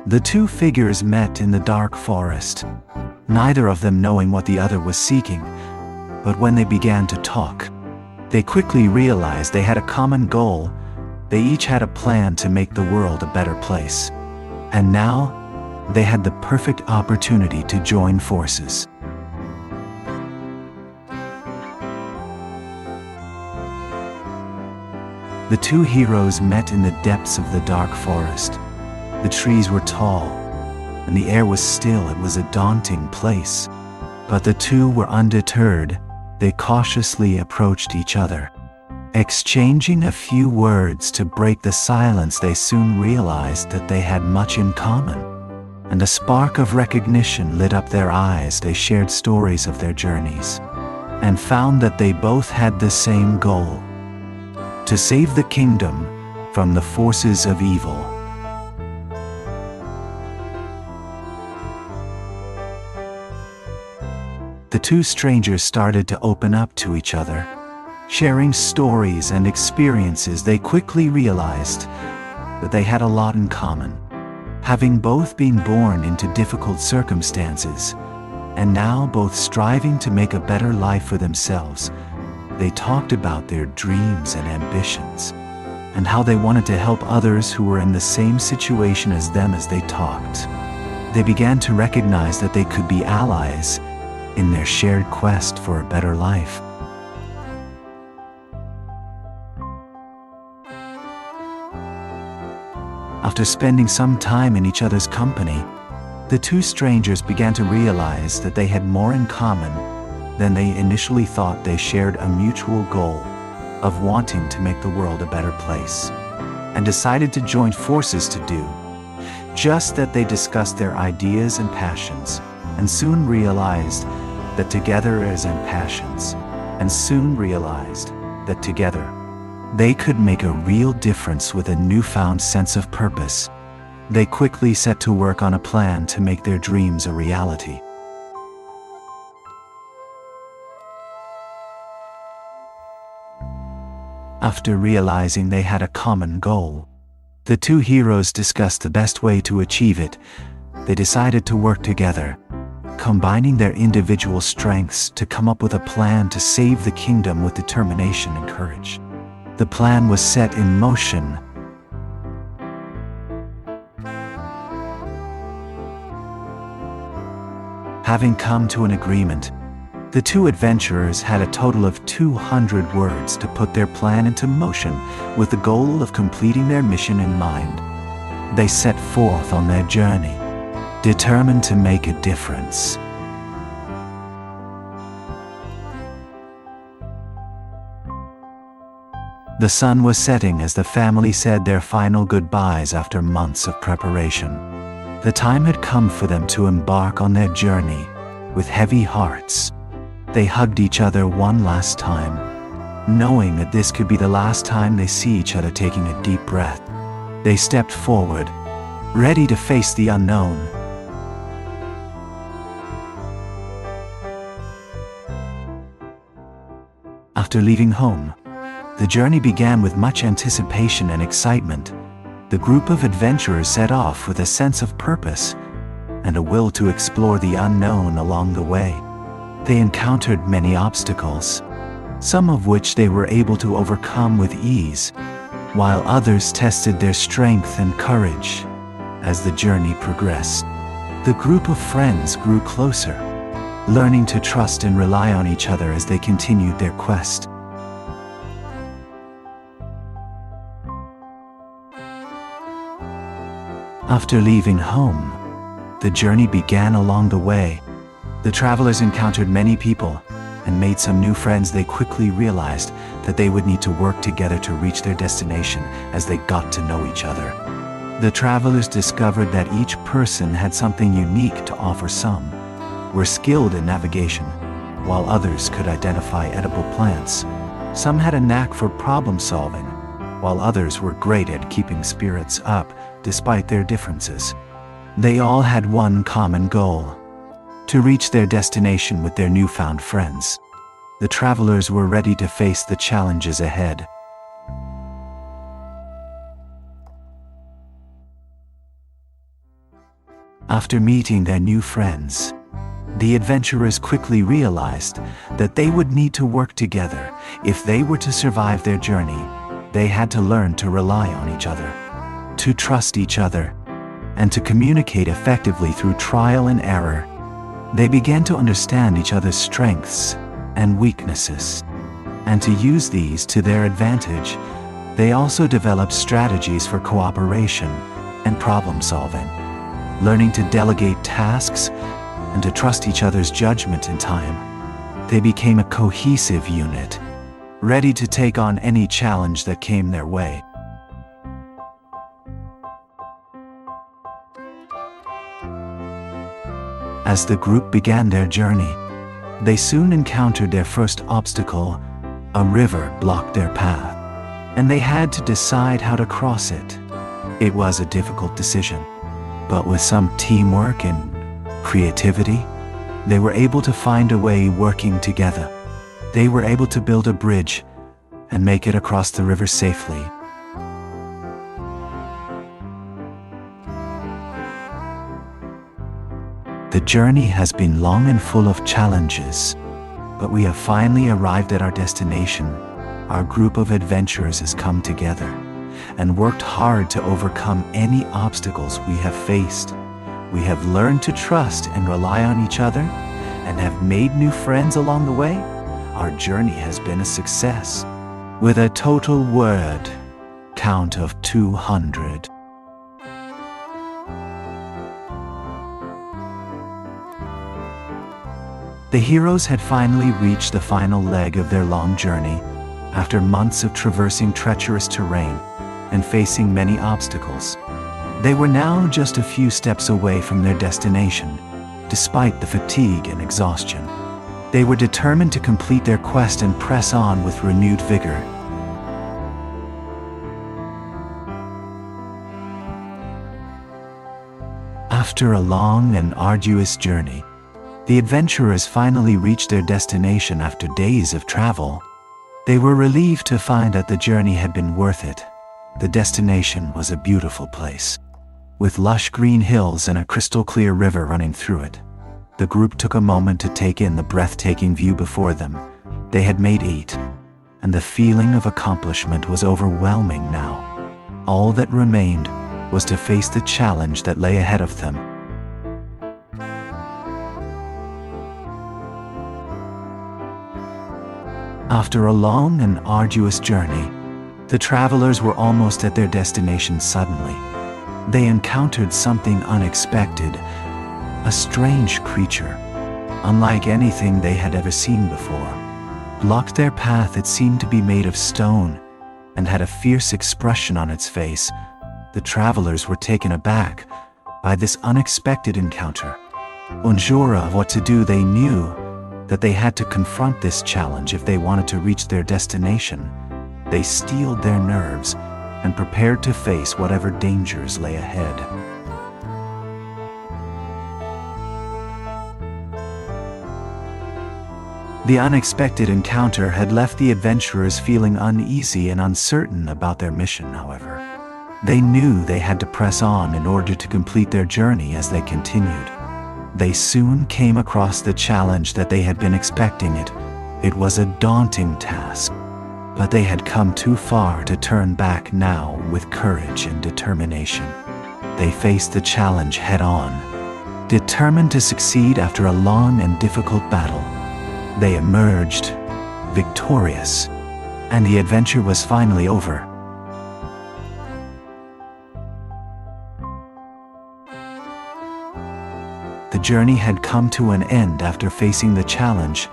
The two figures met in the dark forest, neither of them knowing what the other was seeking, but when they began to talk, they quickly realized they had a common goal. They each had a plan to make the world a better place. And now, they had the perfect opportunity to join forces. The two heroes met in the depths of the dark forest. The trees were tall, and the air was still. It was a daunting place. But the two were undeterred. They cautiously approached each other. Exchanging a few words to break the silence, they soon realized that they had much in common. And a spark of recognition lit up their eyes. They shared stories of their journeys, and found that they both had the same goal: to save the kingdom from the forces of evil. The two strangers started to open up to each other. Sharing stories and experiences, they quickly realized that they had a lot in common. Having both been born into difficult circumstances, and now both striving to make a better life for themselves, they talked about their dreams and ambitions, and how they wanted to help others who were in the same situation as them. As they talked, they began to recognize that they could be allies in their shared quest for a better life. After spending some time in each other's company, the two strangers began to realize that they had more in common than they initially thought. They shared a mutual goal of wanting to make the world a better place, and decided to join forces to do just that. They discussed their ideas and passions, and soon realized that together they could make a real difference with a newfound sense of purpose. They quickly set to work on a plan to make their dreams a reality. After realizing they had a common goal, the two heroes discussed the best way to achieve it. They decided to work together, combining their individual strengths to come up with a plan to save the kingdom with determination and courage. The plan was set in motion. Having come to an agreement, the two adventurers had a total of 200 words to put their plan into motion, with the goal of completing their mission in mind. They set forth on their journey, determined to make a difference. The sun was setting as the family said their final goodbyes after months of preparation. The time had come for them to embark on their journey. With heavy hearts, they hugged each other one last time, knowing that this could be the last time they see each other. Taking a deep breath, they stepped forward, ready to face the unknown. After leaving home, the journey began with much anticipation and excitement. The group of adventurers set off with a sense of purpose and a will to explore the unknown along the way. They encountered many obstacles, some of which they were able to overcome with ease, while others tested their strength and courage. As the journey progressed, the group of friends grew closer, learning to trust and rely on each other as they continued their quest. After leaving home, the journey began. Along the way, the travelers encountered many people and made some new friends. They quickly realized that they would need to work together to reach their destination. As they got to know each other, the travelers discovered that each person had something unique to offer. Some were skilled in navigation, while others could identify edible plants. Some had a knack for problem solving, while others were great at keeping spirits up despite their differences. They all had one common goal: to reach their destination with their newfound friends. The travelers were ready to face the challenges ahead. After meeting their new friends, the adventurers quickly realized that they would need to work together if they were to survive their journey. They had to learn to rely on each other, to trust each other, and to communicate effectively through trial and error. They began to understand each other's strengths and weaknesses, and to use these to their advantage. They also developed strategies for cooperation and problem solving, learning to delegate tasks and to trust each other's judgment in time. They became a cohesive unit, ready to take on any challenge that came their way. As the group began their journey, they soon encountered their first obstacle. A river blocked their path, and they had to decide how to cross it. It was a difficult decision, but with some teamwork and creativity, they were able to find a way working together. They were able to build a bridge and make it across the river safely. The journey has been long and full of challenges, but we have finally arrived at our destination. Our group of adventurers has come together and worked hard to overcome any obstacles we have faced. We have learned to trust and rely on each other and have made new friends along the way. Our journey has been a success, with a total word count of 200. The heroes had finally reached the final leg of their long journey, after months of traversing treacherous terrain and facing many obstacles. They were now just a few steps away from their destination, despite the fatigue and exhaustion. They were determined to complete their quest and press on with renewed vigor. After a long and arduous journey, the adventurers finally reached their destination after days of travel. They were relieved to find that the journey had been worth it. The destination was a beautiful place, with lush green hills and a crystal-clear river running through it. The group took a moment to take in the breathtaking view before them. They had made it, and the feeling of accomplishment was overwhelming now. All that remained was to face the challenge that lay ahead of them. After a long and arduous journey, the travelers were almost at their destination suddenly. They encountered something unexpected, a strange creature, unlike anything they had ever seen before. Blocked their path. It seemed to be made of stone and had a fierce expression on its face. The travelers were taken aback by this unexpected encounter. Unsure of what to do, they knew that they had to confront this challenge if they wanted to reach their destination. They steeled their nerves and prepared to face whatever dangers lay ahead. The unexpected encounter had left the adventurers feeling uneasy and uncertain about their mission, however. They knew they had to press on in order to complete their journey. As they continued, they soon came across the challenge that they had been expecting. It was a daunting task, but they had come too far to turn back now. With courage and determination, they faced the challenge head-on, determined to succeed. After a long and difficult battle, they emerged victorious, and the adventure was finally over. The journey had come to an end after facing the challenge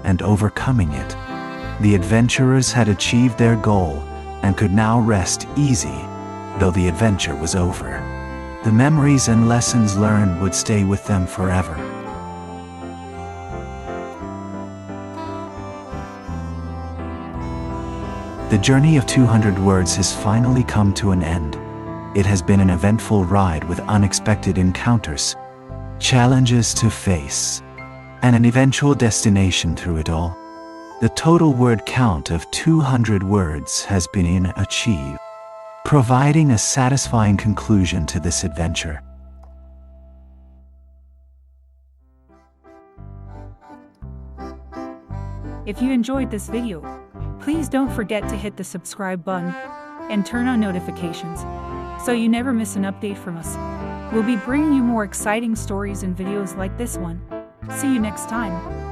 and overcoming it. The adventurers had achieved their goal and could now rest easy, though the adventure was over. The memories and lessons learned would stay with them forever. The journey of 200 words has finally come to an end. It has been an eventful ride with unexpected encounters, challenges to face, and an eventual destination through it all. The total word count of 200 words has been achieved, providing a satisfying conclusion to this adventure. If you enjoyed this video, please don't forget to hit the subscribe button and turn on notifications so you never miss an update from us. We'll be bringing you more exciting stories and videos like this one. See you next time.